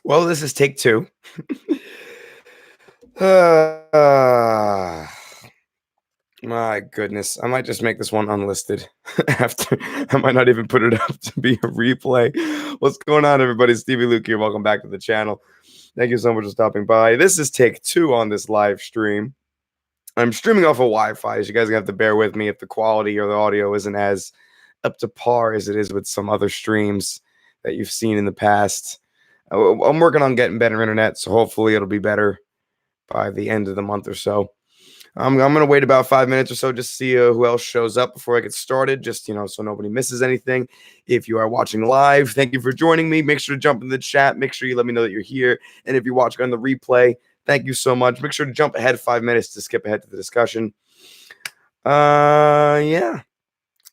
Well, this is take two. uh, my goodness. I might just make this one unlisted. After I might not even put it up to be a replay. What's going on, everybody? Stevey Luke here. Welcome back to the channel. Thank you so much for stopping by. This is take two on this live stream. I'm streaming off of Wi-Fi, so you guys have to bear with me if the quality or the audio isn't as up to par as it is with some other streams that you've seen in the past. I'm working on getting better internet, so hopefully it'll be better by the end of the month or so. I'm going to wait about 5 minutes or so just to see who else shows up before I get started, just, so nobody misses anything. If you are watching live, thank you for joining me. Make sure to jump in the chat. Make sure you let me know that you're here. And if you're watching on the replay, thank you so much. Make sure to jump ahead 5 minutes to skip ahead to the discussion. Yeah.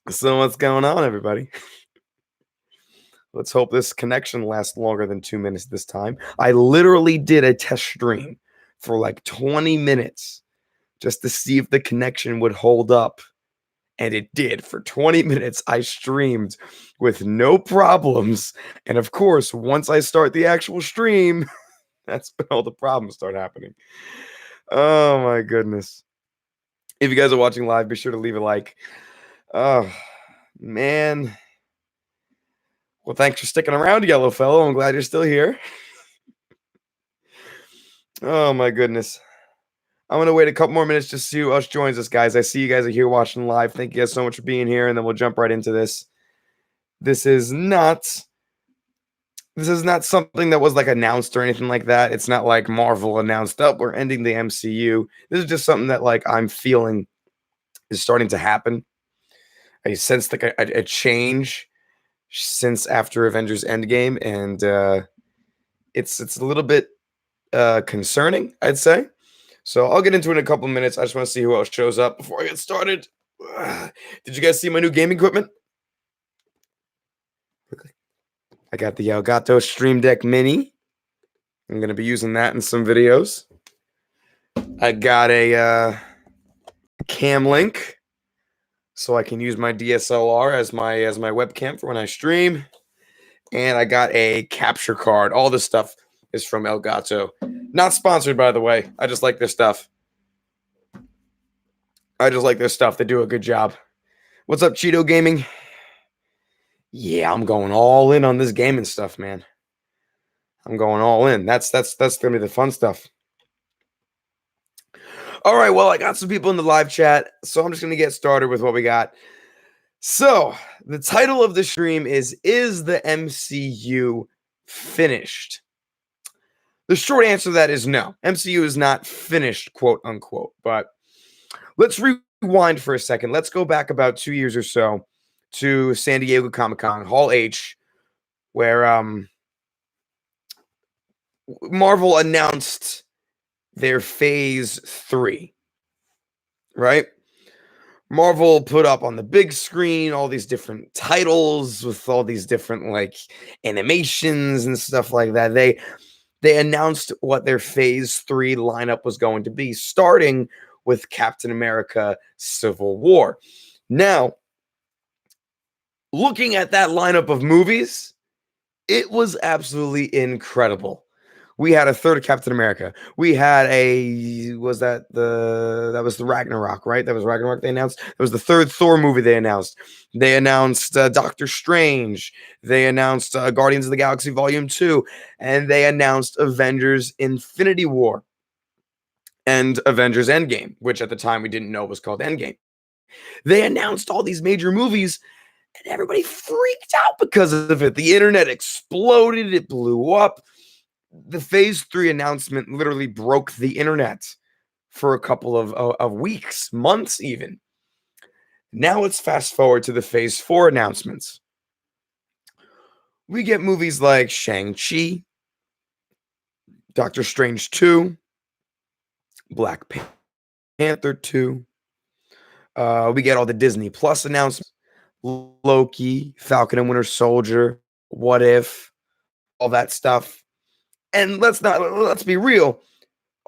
So what's going on, everybody? Let's hope this connection lasts longer than 2 minutes this time. I literally did a test stream for like 20 minutes just to see if the connection would hold up. And it did. For 20 minutes, I streamed with no problems. And of course, once I start the actual stream, that's when all the problems start happening. Oh my goodness. If you guys are watching live, be sure to leave a like. Oh, man. Well, thanks for sticking around, yellow fellow. I'm glad you're still here. Oh my goodness. I'm going to wait a couple more minutes just to see who else joins us, guys. I see you guys are here watching live. Thank you guys so much for being here, and then we'll jump right into this. This is not something that was like announced or anything like that. It's not like Marvel announced, "Oh, we're ending the MCU." This is just something that like I'm feeling is starting to happen. I sense like a change since after Avengers Endgame, and it's a little bit concerning, I'd say. So I'll get into it in a couple of minutes. I just want to see who else shows up before I get started. Did you guys see my new gaming equipment? I got the Elgato Stream Deck Mini. I'm going to be using that in some videos. I got a cam link so I can use my DSLR as my webcam for when I stream. And I got a capture card. All this stuff is from Elgato. Not sponsored, by the way. I just like their stuff. They do a good job. What's up, Cheeto Gaming? Yeah, I'm going all in on this gaming stuff, man. I'm going all in. That's gonna be the fun stuff. All right, well, I got some people in the live chat, so I'm just gonna get started with what we got. So the title of the stream is the MCU finished? The short answer to that is no. MCU is not finished, quote unquote. But let's rewind for a second. Let's go back about 2 years or so to San Diego Comic-Con, Hall H, where Marvel announced their Phase 3, right? Marvel put up on the big screen all these different titles with all these different like animations and stuff like that. They announced what their Phase 3 lineup was going to be, starting with Captain America Civil War. Now, looking at that lineup of movies, it was absolutely incredible. We had a third Captain America. We had that was the Ragnarok, right? That was Ragnarok they announced. It was the third Thor movie they announced. They announced Doctor Strange. They announced Guardians of the Galaxy Volume 2. And they announced Avengers Infinity War and Avengers Endgame, which at the time we didn't know was called Endgame. They announced all these major movies, and everybody freaked out because of it. The internet exploded. It blew up. The Phase 3 announcement literally broke the internet for a couple of weeks, months even. Now let's fast forward to the Phase 4 announcements. We get movies like Shang-Chi, Doctor Strange 2, Black Panther 2. We get all the Disney Plus announcements. Loki, Falcon and Winter Soldier, What If, all that stuff. And let's be real,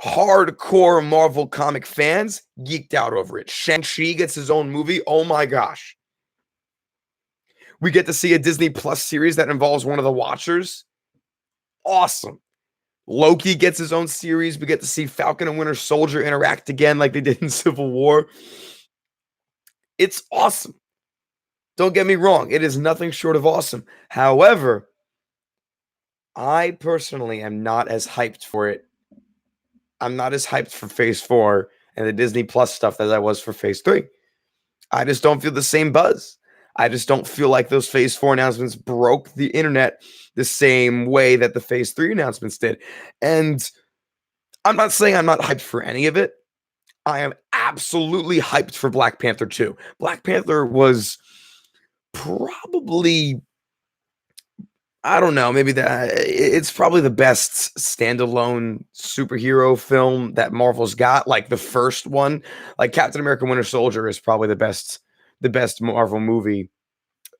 hardcore Marvel comic fans geeked out over it. Shang-Chi gets his own movie. Oh my gosh. We get to see a Disney Plus series that involves one of the Watchers. Awesome. Loki gets his own series. We get to see Falcon and Winter Soldier interact again like they did in Civil War. It's awesome. Don't get me wrong. It is nothing short of awesome. However, I personally am not as hyped for it. I'm not as hyped for Phase 4 and the Disney Plus stuff as I was for Phase 3. I just don't feel the same buzz. I just don't feel like those Phase 4 announcements broke the internet the same way that the Phase 3 announcements did. And I'm not saying I'm not hyped for any of it. I am absolutely hyped for Black Panther 2. Black Panther was probably, I don't know, maybe it's probably the best standalone superhero film that Marvel's got. Like the first one, like Captain America: Winter Soldier is probably the best Marvel movie.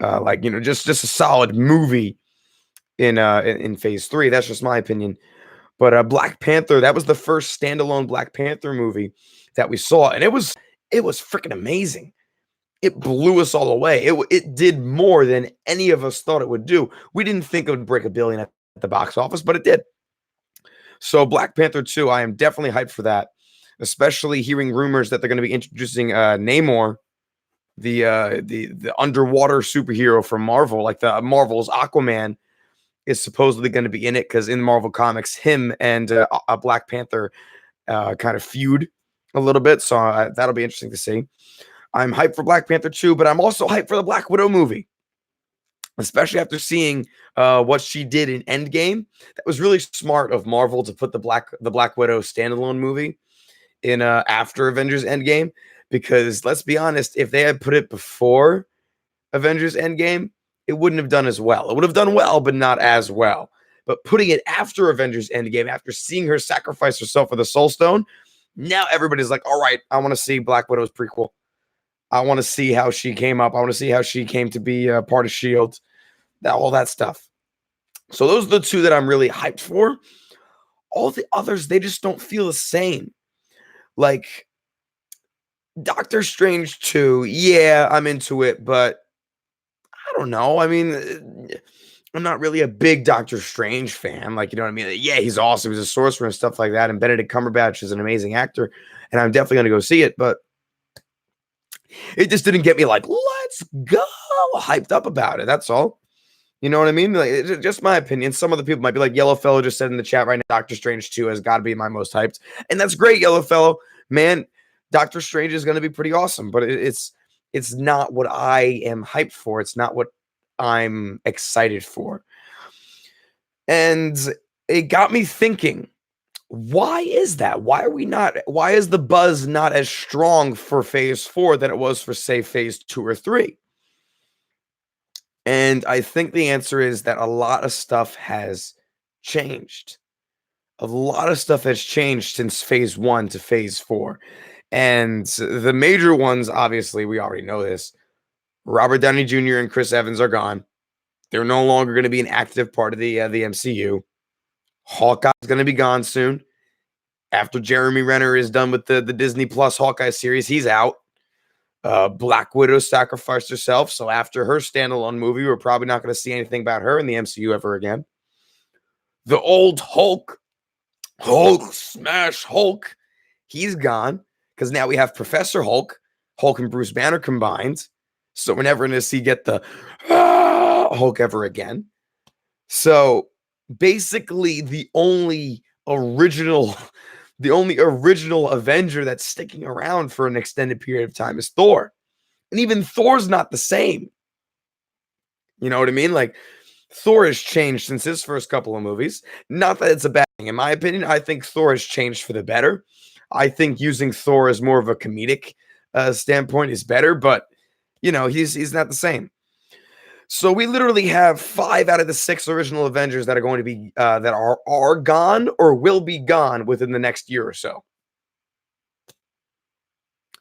Like, just a solid movie in Phase 3. That's just my opinion. But Black Panther, that was the first standalone Black Panther movie that we saw, and it was freaking amazing. It blew us all away. It did more than any of us thought it would do. We didn't think it would break $1 billion at the box office, but it did. So Black Panther 2, I am definitely hyped for that, especially hearing rumors that they're going to be introducing Namor, the underwater superhero from Marvel, like the Marvel's Aquaman is supposedly going to be in it because in Marvel Comics, him and a Black Panther kind of feud a little bit. So that'll be interesting to see. I'm hyped for Black Panther 2, but I'm also hyped for the Black Widow movie, especially after seeing what she did in Endgame. That was really smart of Marvel to put the Black Widow standalone movie in after Avengers Endgame, because let's be honest, if they had put it before Avengers Endgame, it wouldn't have done as well. It would have done well, but not as well. But putting it after Avengers Endgame, after seeing her sacrifice herself for the Soul Stone, now everybody's like, all right, I want to see Black Widow's prequel. I want to see how she came up. I want to see how she came to be part of S.H.I.E.L.D., all that stuff. So those are the two that I'm really hyped for. All the others, they just don't feel the same. Like Doctor Strange 2, yeah, I'm into it, but I don't know. I mean, I'm not really a big Doctor Strange fan. Like, you know what I mean? Yeah, he's awesome. He's a sorcerer and stuff like that. And Benedict Cumberbatch is an amazing actor. And I'm definitely going to go see it. But it just didn't get me like, let's go, hyped up about it. That's all. You know what I mean? Like, it's just my opinion. Some other people might be like, Yellowfellow just said in the chat right now, Doctor Strange 2 has got to be my most hyped. And that's great, Yellowfellow. Man, Doctor Strange is going to be pretty awesome. But it's not what I am hyped for. It's not what I'm excited for. And it got me thinking, why is that? Why is the buzz not as strong for Phase 4 than it was for, say, Phase 2 or 3? And I think the answer is that a lot of stuff has changed. A lot of stuff has changed since Phase 1 to Phase 4. And the major ones, obviously, we already know this. Robert Downey Jr. and Chris Evans are gone. They're no longer going to be an active part of the MCU. Hawkeye's going to be gone soon. After Jeremy Renner is done with the Disney Plus Hawkeye series, he's out. Black Widow sacrificed herself, so after her standalone movie, we're probably not going to see anything about her in the MCU ever again. The old Hulk smash Hulk, he's gone, because now we have Professor Hulk and Bruce Banner combined, so we're never going to get the Hulk ever again. So basically, the only original Avenger that's sticking around for an extended period of time is Thor. And even Thor's not the same. You know what I mean? Like, Thor has changed since his first couple of movies. Not that it's a bad thing. In my opinion, I think Thor has changed for the better. I think using Thor as more of a comedic standpoint is better, but, he's not the same. So we literally have 5 out of the 6 original Avengers that are going to be that are gone or will be gone within the next year or so.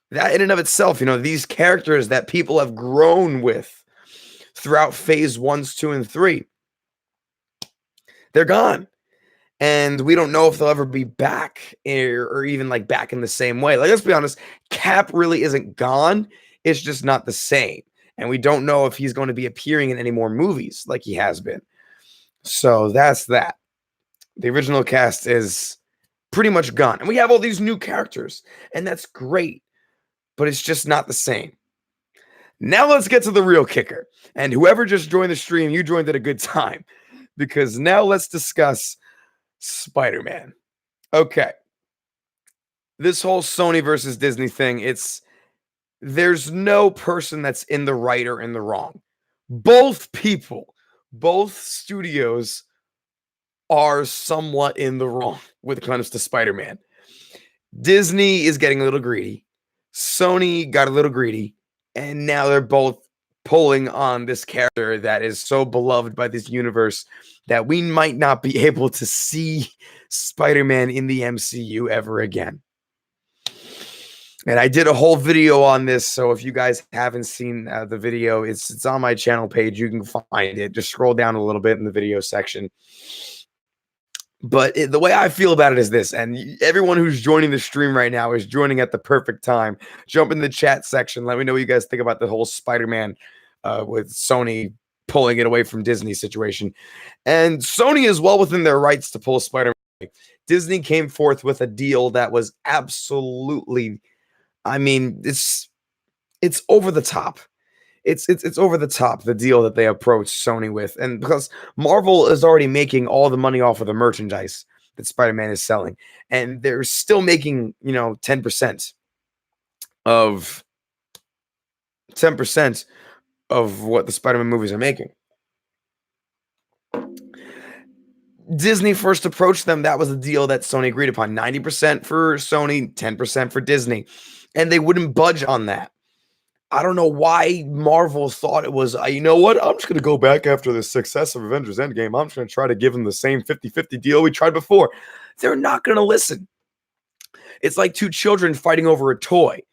That in and of itself, these characters that people have grown with throughout Phase 1s, 2, and 3, they're gone. And we don't know if they'll ever be back or even like back in the same way. Like, let's be honest, Cap really isn't gone. It's just not the same. And we don't know if he's going to be appearing in any more movies like he has been. So that's that. The original cast is pretty much gone. And we have all these new characters, and that's great, but it's just not the same. Now let's get to the real kicker. And whoever just joined the stream, you joined at a good time, because now let's discuss Spider-Man. Okay. This whole Sony versus Disney thing, there's no person that's in the right or in the wrong. Both people, both studios are somewhat in the wrong when it comes to Spider-Man. Disney is getting a little greedy. Sony got a little greedy. And now they're both pulling on this character that is so beloved by this universe that we might not be able to see Spider-Man in the MCU ever again. And I did a whole video on this, so if you guys haven't seen the video, it's on my channel page. You can find it. Just scroll down a little bit in the video section. But the way I feel about it is this, and everyone who's joining the stream right now is joining at the perfect time. Jump in the chat section. Let me know what you guys think about the whole Spider-Man with Sony pulling it away from Disney situation. And Sony is well within their rights to pull Spider-Man. Disney came forth with a deal that was absolutely, I mean, it's over the top. It's over the top, the deal that they approached Sony with. And because Marvel is already making all the money off of the merchandise that Spider-Man is selling, and they're still making, 10% of what the Spider-Man movies are making. Disney first approached them. That was the deal that Sony agreed upon. 90% for Sony, 10% for Disney. And they wouldn't budge on that. I don't know why Marvel thought it was, you know what? I'm just going to go back after the success of Avengers Endgame. I'm just going to try to give them the same 50-50 deal we tried before. They're not going to listen. It's like two children fighting over a toy.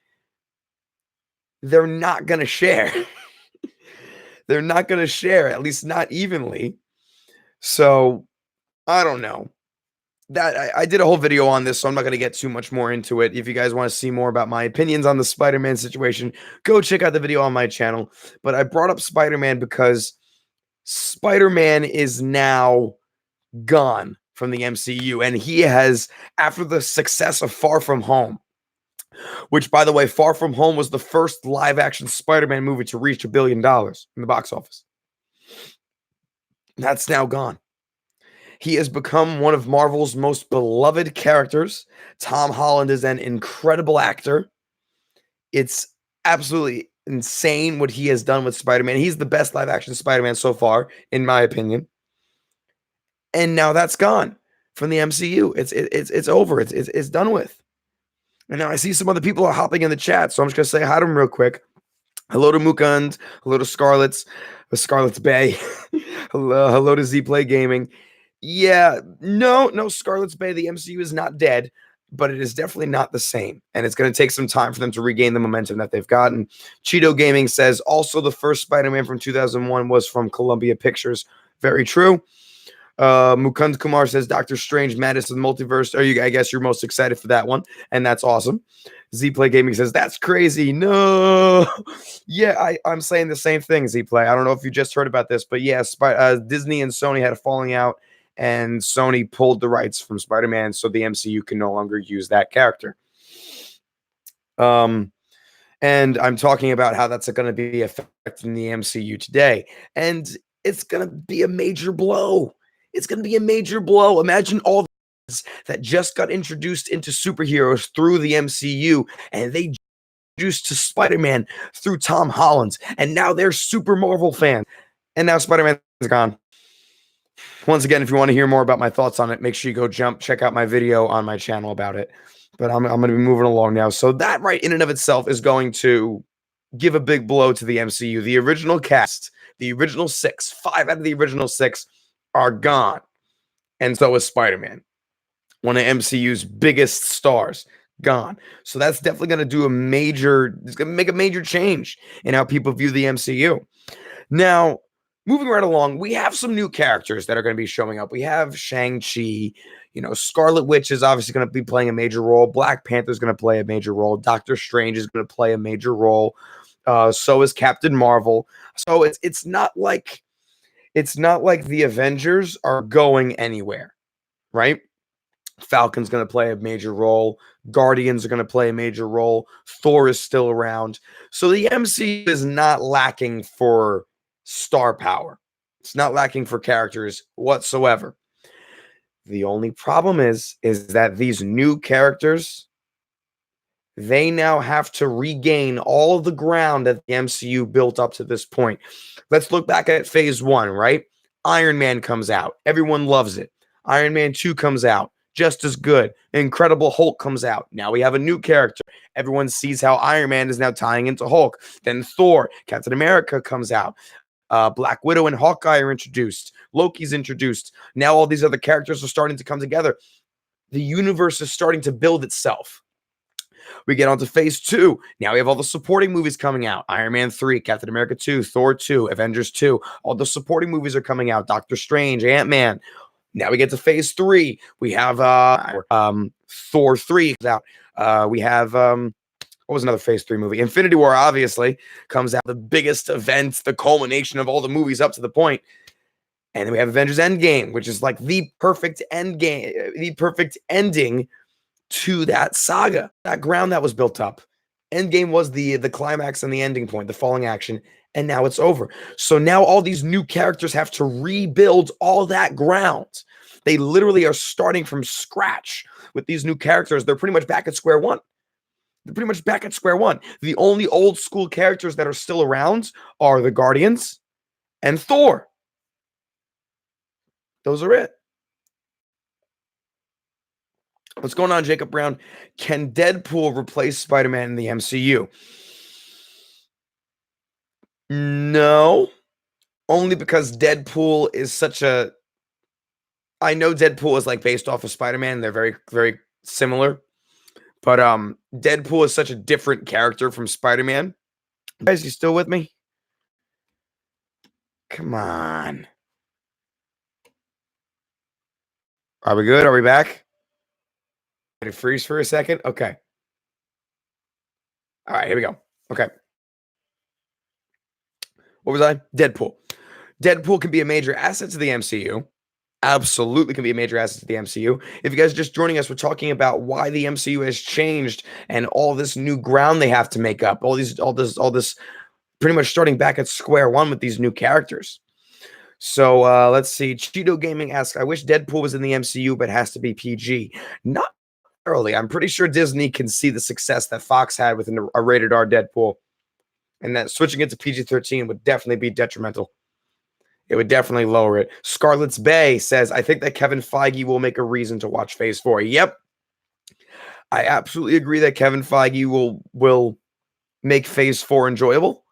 They're not going to share. They're not going to share, at least not evenly. So, I don't know. That I did a whole video on this, so I'm not going to get too much more into it. If you guys want to see more about my opinions on the Spider-Man situation, go check out the video on my channel. But I brought up Spider-Man because Spider-Man is now gone from the MCU, and he has, after the success of Far From Home, which, by the way, Far From Home was the first live-action Spider-Man movie to reach $1 billion in the box office. That's now gone. He has become one of Marvel's most beloved characters. Tom Holland is an incredible actor. It's absolutely insane what he has done with Spider-Man. He's the best live-action Spider-Man so far, in my opinion. And now that's gone from the MCU. It's over. It's done with. And now I see some other people are hopping in the chat, so I'm just gonna say hi to them real quick. Hello to Mukund. Hello to Scarlet's Bay. hello to Z-Play Gaming. Yeah, no, Scarlet's Bay, the MCU is not dead, but it is definitely not the same. And it's going to take some time for them to regain the momentum that they've gotten. Cheeto Gaming says, also the first Spider-Man from 2001 was from Columbia Pictures. Very true. Mukund Kumar says, Doctor Strange, Madness of the Multiverse. I guess you're most excited for that one, and that's awesome. Z-Play Gaming says, that's crazy. No. Yeah, I'm saying the same thing, Z-Play. I don't know if you just heard about this, but yeah, Disney and Sony had a falling out, and Sony pulled the rights from Spider-Man, so the MCU can no longer use that character. And I'm talking about how that's going to be affecting the MCU today. And it's going to be a major blow. It's going to be a major blow. Imagine all the that just got introduced into superheroes through the MCU, and they introduced to Spider-Man through Tom Holland, and now they're super Marvel fans. And now Spider-Man is gone. Once again, if you want to hear more about my thoughts on it, make sure you go check out my video on my channel about it. But I'm going to be moving along now. So that right in and of itself is going to give a big blow to the MCU. The original cast, the original 5 out of the original 6 are gone. And so is Spider-Man, one of MCU's biggest stars, gone. So that's definitely going to do it's going to make a major change in how people view the MCU. Now, moving right along, we have some new characters that are going to be showing up. We have Shang-Chi. Scarlet Witch is obviously going to be playing a major role. Black Panther is going to play a major role. Doctor Strange is going to play a major role. So is Captain Marvel. So it's not like the Avengers are going anywhere. right? Falcon's going to play a major role. Guardians are going to play a major role. Thor is still around. So the MCU is not lacking for star power. It's not lacking for characters whatsoever. The only problem is that these new characters, they now have to regain all of the ground that the MCU built up to this point. Let's look back at phase 1, right? Iron Man comes out. Everyone loves it. Iron Man 2 comes out. Just as good. Incredible Hulk comes out. Now we have a new character. Everyone sees how Iron Man is now tying into Hulk. Then Thor, Captain America comes out. Black Widow and Hawkeye are introduced. Loki's introduced. Now all these other characters are starting to come together. The universe is starting to build itself. We get on to phase 2. Now we have all the supporting movies coming out. Iron Man 3, Captain America 2, Thor 2, Avengers 2. All the supporting movies are coming out. Doctor Strange, Ant-Man. Now we get to phase 3. We have Thor 3 comes out. We have what was another phase 3 movie? Infinity War, obviously, comes out. The biggest event, the culmination of all the movies up to the point. And then we have Avengers Endgame, which is like the perfect endgame, the perfect ending to that saga, that ground that was built up. Endgame was the climax and the ending point, the falling action, and now it's over. So now all these new characters have to rebuild all that ground. They literally are starting from scratch with these new characters. They're pretty much back at square one. They're pretty much back at square one. The only old school characters that are still around are the Guardians and Thor. Those are it. What's going on, Jacob Brown? Can Deadpool replace Spider-Man in the MCU? No, only because Deadpool is such a... I know Deadpool is like based off of Spider-Man. They're very, very similar. But Deadpool is such a different character from Spider-Man. Guys, you still with me? Come on. Are we good? Are we back? Did it freeze for a second? Okay. All right, here we go. Okay. What was I? Deadpool. Deadpool can be a major asset to the MCU. Absolutely can be a major asset to the MCU. If you guys are just joining us, we're talking about why the MCU has changed and all this new ground they have to make up. All this pretty much starting back at square one with these new characters. So let's see. Cheeto Gaming asks, I wish Deadpool was in the MCU, but has to be PG. Not early. I'm pretty sure Disney can see the success that Fox had with a rated R Deadpool. And that switching it to PG-13 would definitely be detrimental. It would definitely lower it. Scarlet's Bay says, I think that Kevin Feige will make a reason to watch Phase 4. Yep. I absolutely agree that Kevin Feige will make Phase 4 enjoyable.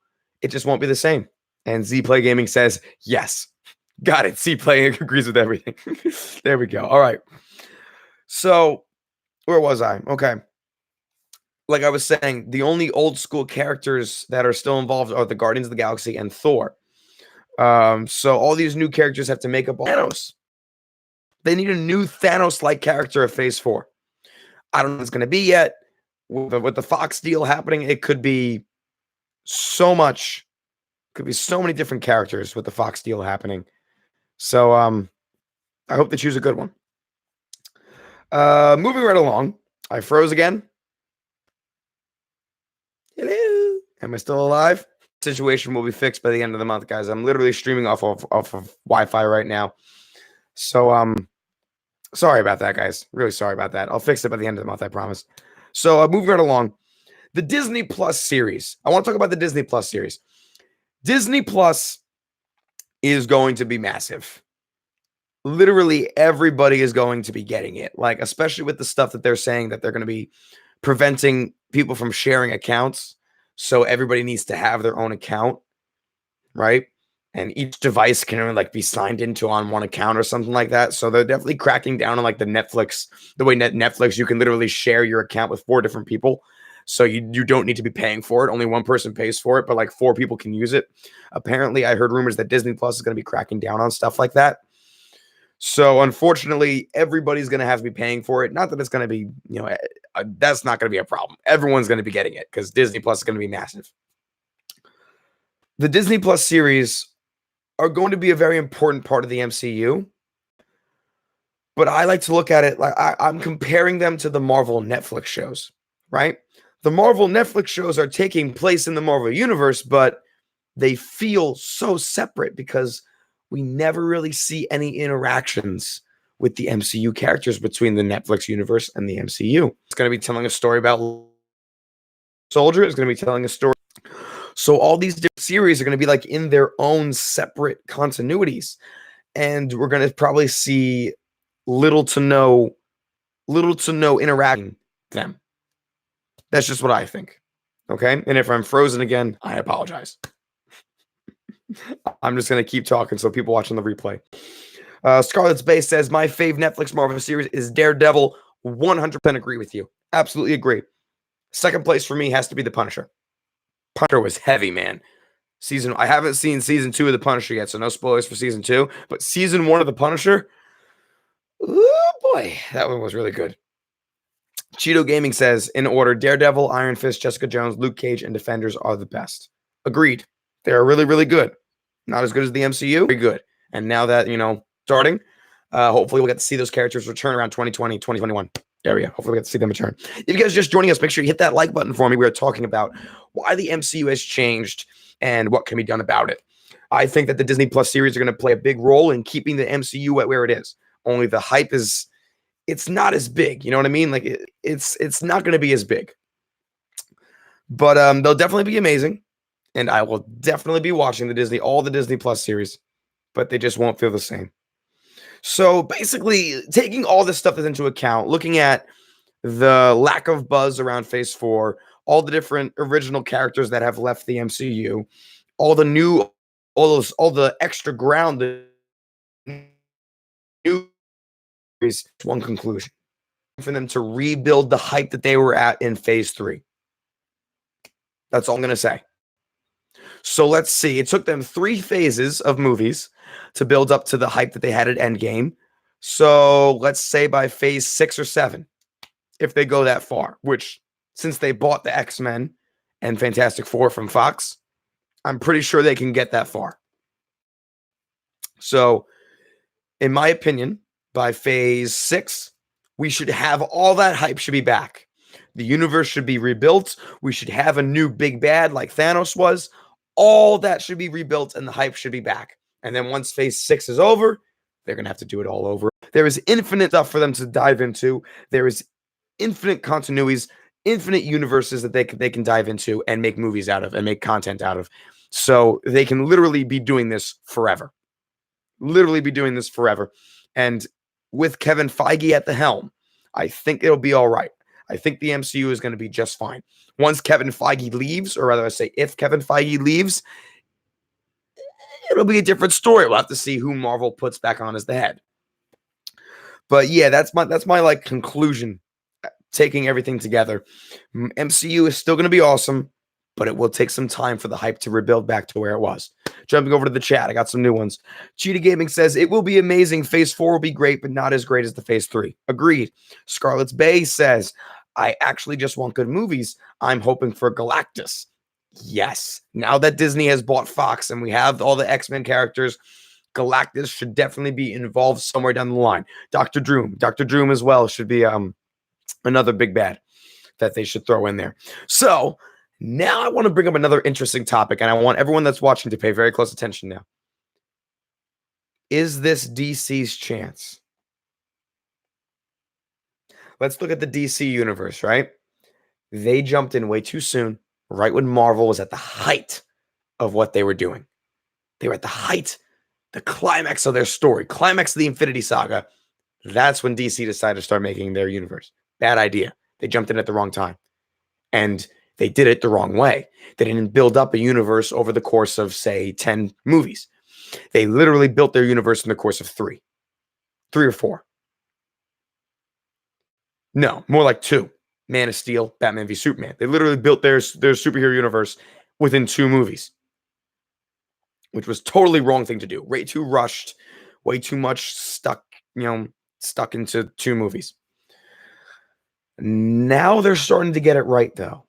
It just won't be the same. And Z-Play Gaming says, yes. Got it. Z-Play agrees with everything. There we go. All right. So, where was I? Okay. Like I was saying, the only old school characters that are still involved are the Guardians of the Galaxy and Thor. So all these new characters have to make up Thanos. They need a new Thanos-like character of Phase 4. I don't know what it's going to be yet. With the Fox deal happening, it could be so much. Could be so many different characters with the Fox deal happening. So I hope they choose a good one. Moving right along. I froze again. Hello. Am I still alive? Situation will be fixed by the end of the month, guys. I'm literally streaming off of Wi-Fi right now. So sorry about that, guys. Really sorry about that. I'll fix it by the end of the month, I promise. So moving right along. The Disney Plus series. I want to talk about the Disney Plus series. Disney Plus is going to be massive. Literally everybody is going to be getting it. Like, especially with the stuff that they're saying that they're going to be preventing people from sharing accounts. So everybody needs to have their own account, right? And each device can only like be signed into on one account or something like that. So they're definitely cracking down on like the Netflix, the way Netflix, you can literally share your account with 4 different people. So you don't need to be paying for it. Only one person pays for it, but like 4 people can use it. Apparently, I heard rumors that Disney Plus is going to be cracking down on stuff like that. So unfortunately, everybody's going to have to be paying for it. Not that it's going to be, that's not going to be a problem. Everyone's going to be getting it because Disney Plus is going to be massive. The Disney Plus series are going to be a very important part of the MCU. But I like to look at it like I'm comparing them to the Marvel Netflix shows, right? The Marvel Netflix shows are taking place in the Marvel universe, but they feel so separate because we never really see any interactions with the MCU characters between the Netflix universe and the MCU. It's going to be telling a story about Soldier. It's going to be telling a story. So all these different series are going to be like in their own separate continuities, and we're going to probably see little to no interaction with them. That's just what I think. Okay, and if I'm frozen again, I apologize. I'm just going to keep talking so people watching the replay. Scarlet's Base says, my fave Netflix Marvel series is Daredevil. 100% agree with you. Absolutely agree. Second place for me has to be The Punisher. Punisher was heavy, man. I haven't seen season 2 of The Punisher yet, so no spoilers for season 2. But season 1 of The Punisher, oh boy, that one was really good. Cheeto Gaming says, in order, Daredevil, Iron Fist, Jessica Jones, Luke Cage, and Defenders are the best. Agreed. They are really, really good. Not as good as the MCU, very good. And now that, starting, hopefully we'll get to see those characters return around 2020, 2021 area. Hopefully we get to see them return. If you guys are just joining us, make sure you hit that like button for me. We are talking about why the MCU has changed and what can be done about it. I think that the Disney Plus series are going to play a big role in keeping the MCU at where it is. Only the hype it's not as big. You know what I mean? Like it's not going to be as big. But they'll definitely be amazing. And I will definitely be watching all the Disney Plus series, but they just won't feel the same. So basically, taking all this stuff into account, looking at the lack of buzz around Phase 4, all the different original characters that have left the MCU, all the extra ground, the new is one conclusion for them to rebuild the hype that they were at in Phase 3. That's all I'm going to say. So let's see. It took them 3 phases of movies to build up to the hype that they had at Endgame. So let's say by Phase 6 or 7, if they go that far, which since they bought the X-Men and Fantastic Four from Fox, I'm pretty sure they can get that far. So in my opinion, by Phase 6, we should have all that hype should be back. The universe should be rebuilt. We should have a new big bad like Thanos was. All that should be rebuilt and the hype should be back. And then once Phase 6 is over, they're going to have to do it all over. There is infinite stuff for them to dive into. There is infinite continuities, infinite universes that they can dive into and make movies out of and make content out of. So they can literally be doing this forever. And with Kevin Feige at the helm, I think it'll be all right. I think the MCU is going to be just fine. Once Kevin Feige leaves, or rather I say if Kevin Feige leaves, it'll be a different story. We'll have to see who Marvel puts back on as the head. But yeah, that's my like conclusion, taking everything together. MCU is still going to be awesome, but it will take some time for the hype to rebuild back to where it was. Jumping over to the chat, I got some new ones. Cheetah Gaming says, it will be amazing. Phase 4 will be great, but not as great as the Phase 3. Agreed. Scarlet's Bay says, I actually just want good movies. I'm hoping for Galactus. Yes. Now that Disney has bought Fox and we have all the X-Men characters, Galactus should definitely be involved somewhere down the line. Dr. Doom as well should be another big bad that they should throw in there. So now I want to bring up another interesting topic, and I want everyone that's watching to pay very close attention now. Is this DC's chance? Let's look at the DC universe, right? They jumped in way too soon, right when Marvel was at the height of what they were doing. They were at the height, the climax of their story, climax of the Infinity Saga. That's when DC decided to start making their universe. Bad idea. They jumped in at the wrong time. And they did it the wrong way. They didn't build up a universe over the course of, say, 10 movies. They literally built their universe in the course of 3 or 4. No, more like 2. Man of Steel, Batman v Superman. They literally built their superhero universe within 2 movies, which was totally wrong thing to do. Way too rushed, way too much stuck into 2 movies. Now they're starting to get it right, though.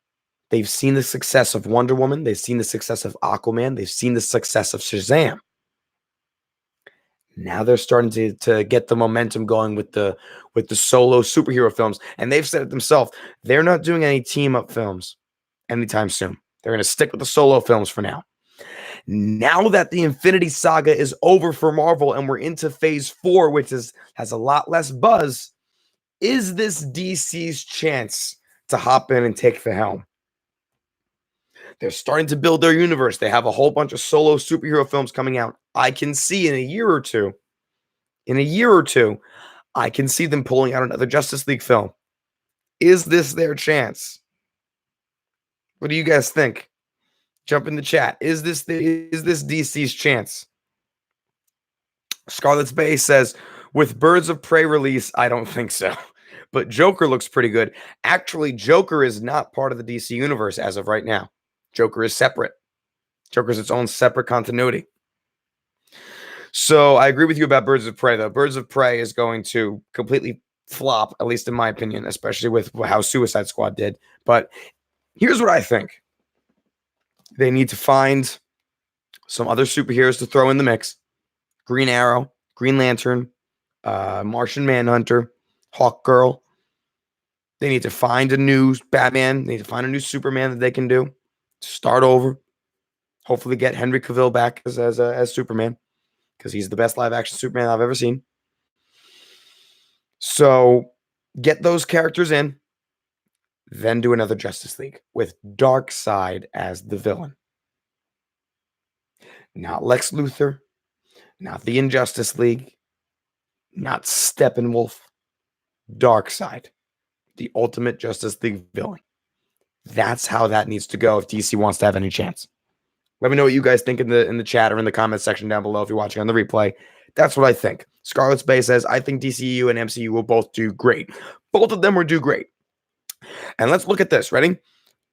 They've seen the success of Wonder Woman. They've seen the success of Aquaman. They've seen the success of Shazam. Now they're starting to get the momentum going with the solo superhero films, and they've said it themselves. They're not doing any team up films anytime soon. They're going to stick with the solo films for now. Now that the Infinity Saga is over for Marvel and we're into Phase 4, which has a lot less buzz, is this DC's chance to hop in and take the helm? They're starting to build their universe. They have a whole bunch of solo superhero films coming out. I can see in a year or two, I can see them pulling out another Justice League film. Is this their chance? What do you guys think? Jump in the chat. Is this DC's chance? Scarlet's Bay says, with Birds of Prey release, I don't think so. But Joker looks pretty good. Actually, Joker is not part of the DC universe as of right now. Joker is separate. Joker's its own separate continuity. So I agree with you about Birds of Prey, though. Birds of Prey is going to completely flop, at least in my opinion, especially with how Suicide Squad did. But here's what I think. They need to find some other superheroes to throw in the mix. Green Arrow, Green Lantern, Martian Manhunter, Hawkgirl. They need to find a new Batman. They need to find a new Superman that they can do. Start over. Hopefully get Henry Cavill back as Superman, because he's the best live-action Superman I've ever seen. So get those characters in, then do another Justice League with Darkseid as the villain. Not Lex Luthor, not the Injustice League, not Steppenwolf, Darkseid, the ultimate Justice League villain. That's how that needs to go if DC wants to have any chance. Let me know what you guys think in the chat or in the comments section down below if you're watching on the replay. That's what I think. Scarlet's Bay says, I think DCU and MCU will both do great. Both of them will do great. And let's look at this. Ready?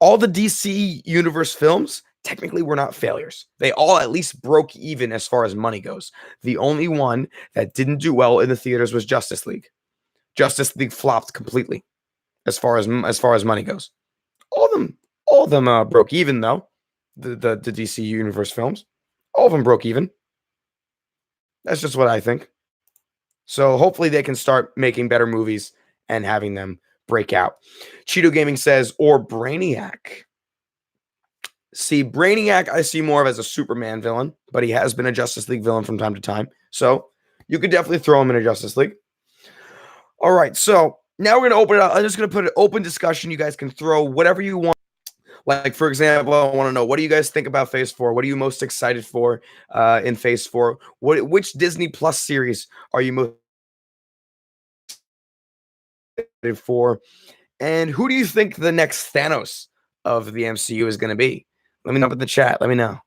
All the DC Universe films technically were not failures. They all at least broke even as far as money goes. The only one that didn't do well in the theaters was Justice League. Justice League flopped completely as far as money goes. All of them broke even though. The DC Universe films, all of them broke even. That's just what I think. So hopefully they can start making better movies and having them break out. Cheeto Gaming says, or Brainiac. See, Brainiac I see more of as a Superman villain, but he has been a Justice League villain from time to time. So you could definitely throw him in a Justice League. All right, so now we're going to open it up. I'm just going to put an open discussion. You guys can throw whatever you want. Like, for example, I want to know, what do you guys think about Phase 4? What are you most excited for in Phase 4? Which Disney Plus series are you most excited for? And who do you think the next Thanos of the MCU is going to be? Let me know in the chat. Let me know.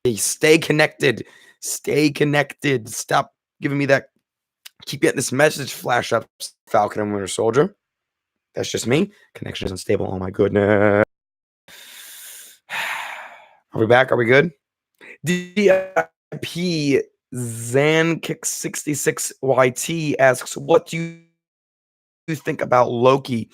Hey, stay connected. Stay connected. Stop giving me that. Keep getting this message flash up. Falcon and Winter Soldier. That's just me. Connection is unstable. Oh my goodness. Are we back? Are we good? DIP Zankick66YT asks, what do you think about Loki?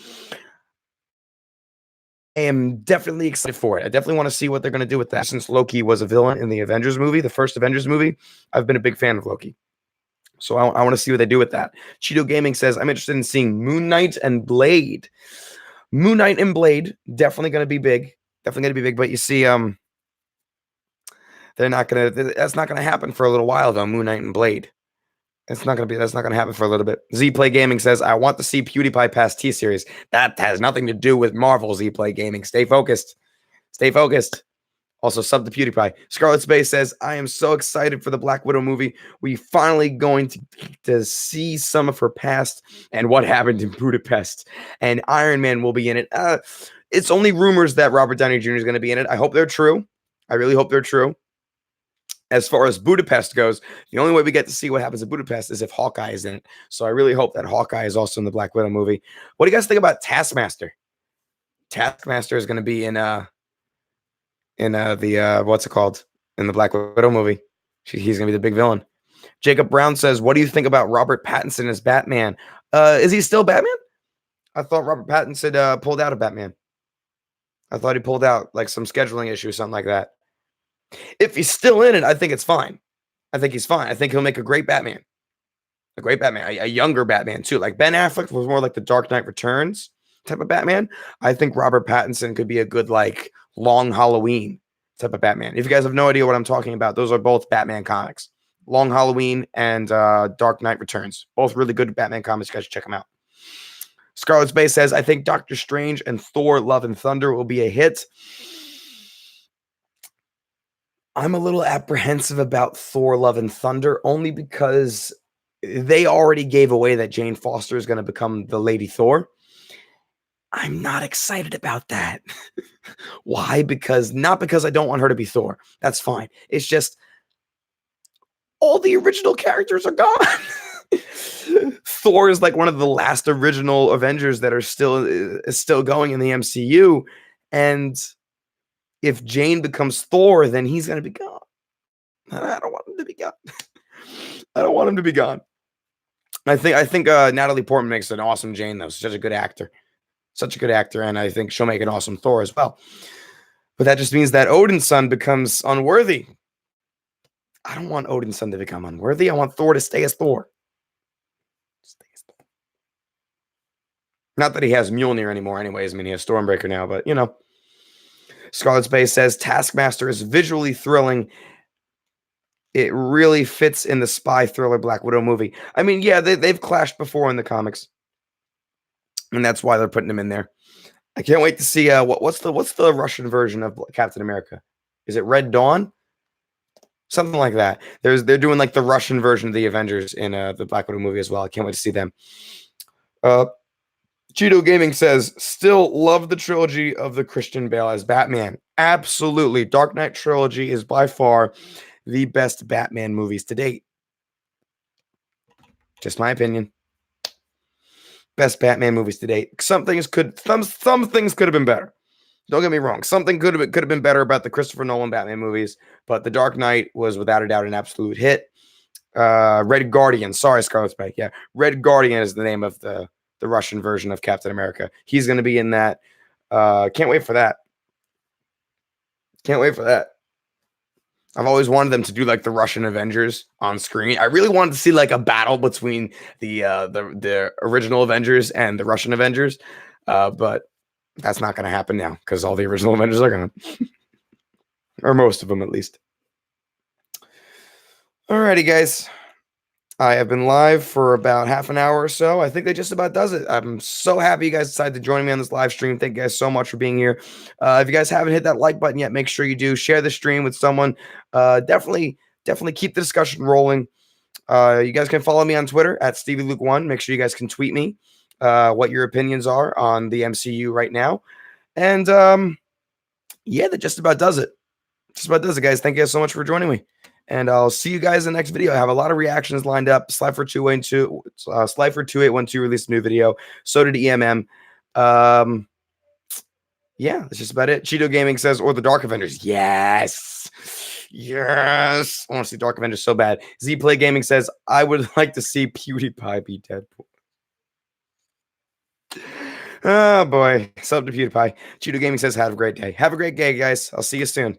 I am definitely excited for it. I definitely want to see what they're going to do with that. Since Loki was a villain in the Avengers movie, the first Avengers movie, I've been a big fan of Loki. So I want to see what they do with that. Cheeto Gaming says, I'm interested in seeing Moon Knight and Blade. Moon Knight and Blade, definitely going to be big. Definitely going to be big. But you see, that's not going to happen for a little while, though, Moon Knight and Blade. That's not going to happen for a little bit. Z-Play Gaming says, I want to see PewDiePie pass T-Series. That has nothing to do with Marvel, Z-Play Gaming. Stay focused. Stay focused. Also, sub to PewDiePie. Scarlet Space says, I am so excited for the Black Widow movie. We finally going to see some of her past and what happened in Budapest. And Iron Man will be in it. It's only rumors that Robert Downey Jr. is going to be in it. I hope they're true. I really hope they're true. As far as Budapest goes, the only way we get to see what happens in Budapest is if Hawkeye is in it. So I really hope that Hawkeye is also in the Black Widow movie. What do you guys think about Taskmaster? Taskmaster is going to be in the what's it called, in the Black Widow movie. He's gonna be the big villain. Jacob Brown says, what do you think about Robert Pattinson as Batman? Is he still Batman? I thought Robert Pattinson pulled out of Batman. I thought he pulled out, like some scheduling issue or something like that. If he's still in it, I think it's fine. I think he's fine. I think he'll make a great Batman. A great Batman, a younger Batman too. Like Ben Affleck was more like the Dark Knight Returns type of Batman. I think Robert Pattinson could be a good like Long Halloween type of Batman. If you guys have no idea what I'm talking about, those are both Batman comics. Long Halloween and Dark Knight Returns. Both really good Batman comics. You guys should check them out. Scarlet Space says, I think Doctor Strange and Thor Love and Thunder will be a hit. I'm a little apprehensive about Thor Love and Thunder only because they already gave away that Jane Foster is going to become the Lady Thor. I'm not excited about that. Why? Not because I don't want her to be Thor. That's fine. It's just all the original characters are gone. Thor is like one of the last original Avengers that are still going in the MCU, and if Jane becomes Thor, then he's going to be gone. I don't want him to be gone. I don't want him to be gone. I think Natalie Portman makes an awesome Jane, though. She's such a good actor. Such a good actor, and I think she'll make an awesome Thor as well. But that just means that Odin's son becomes unworthy. I don't want Odin's son to become unworthy. I want Thor to stay as Thor. Not that he has Mjolnir anymore anyways. I mean, he has Stormbreaker now, but, you know. Scarlet Space says, Taskmaster is visually thrilling. It really fits in the spy thriller Black Widow movie. I mean, yeah, they've clashed before in the comics. And that's why they're putting him in there. I can't wait to see what's the Russian version of Captain America? Is it Red Dawn? Something like that. They're doing like the Russian version of the Avengers in the Black Widow movie as well. I can't wait to see them. Cheeto Gaming says, still love the trilogy of the Christian Bale as Batman. Absolutely. Dark Knight trilogy is by far the best Batman movies to date. Just my opinion. Best Batman movies to date. Some things could have been better. Don't get me wrong. Something could have been better about the Christopher Nolan Batman movies, but The Dark Knight was without a doubt an absolute hit. Red Guardian. Sorry, Scarlet Spike. Yeah, Red Guardian is the name of the Russian version of Captain America. He's going to be in that. Can't wait for that. Can't wait for that. I've always wanted them to do like the Russian Avengers on screen. I really wanted to see like a battle between the original Avengers and the Russian Avengers, but that's not going to happen now because all the original Avengers are gone, or most of them at least. Alrighty, guys. I have been live for about half an hour or so. I think that just about does it. I'm so happy you guys decided to join me on this live stream. Thank you guys so much for being here. If you guys haven't hit that like button yet, make sure you do. Share the stream with someone. Definitely keep the discussion rolling. You guys can follow me on Twitter at SteveyLuke1. Make sure you guys can tweet me what your opinions are on the MCU right now. And yeah, that just about does it. Just about does it, guys. Thank you guys so much for joining me. And I'll see you guys in the next video. I have a lot of reactions lined up. Slifer2812 released a new video. So did EMM. Yeah, that's just about it. Cheeto Gaming says, or the Dark Avengers. Yes. Yes. I want to see Dark Avengers so bad. Z Play Gaming says, I would like to see PewDiePie be Deadpool. Oh, boy. Sub to PewDiePie. Cheeto Gaming says, have a great day. Have a great day, guys. I'll see you soon.